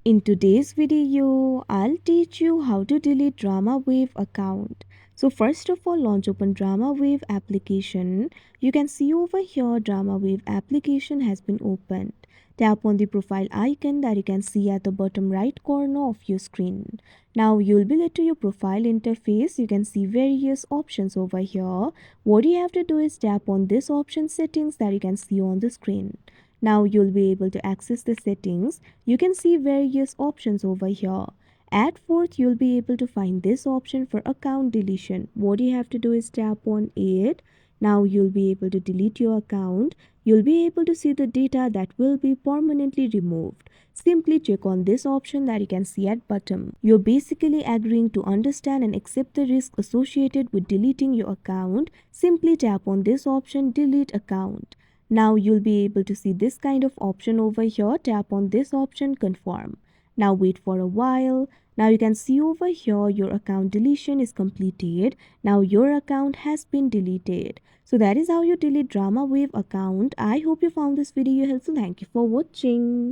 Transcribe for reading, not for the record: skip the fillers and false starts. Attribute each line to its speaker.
Speaker 1: In today's video, I'll teach you how to delete Dramawave account. So first of all, launch open Dramawave application. You can see over here Dramawave application has been opened. Tap on the profile icon that you can see at the bottom right corner of your screen. Now you'll be led to your profile interface. You can see various options over here. What you have to do is tap on this option settings that you can see on the screen. Now you'll be able to access the settings. You can see various options over here. At fourth, you'll be able to find this option for account deletion. What you have to do is tap on it. Now you'll be able to delete your account. You'll be able to see the data that will be permanently removed. Simply check on this option that you can see at bottom. You're basically agreeing to understand and accept the risk associated with deleting your account. Simply tap on this option, delete account. Now you'll be able to see this kind of option over here. Tap on this option, confirm. Now wait for a while. Now you can see over here your account deletion is completed. Now your account has been deleted. So that is how you delete Dramawave account. I hope you found this video helpful. Thank you for watching.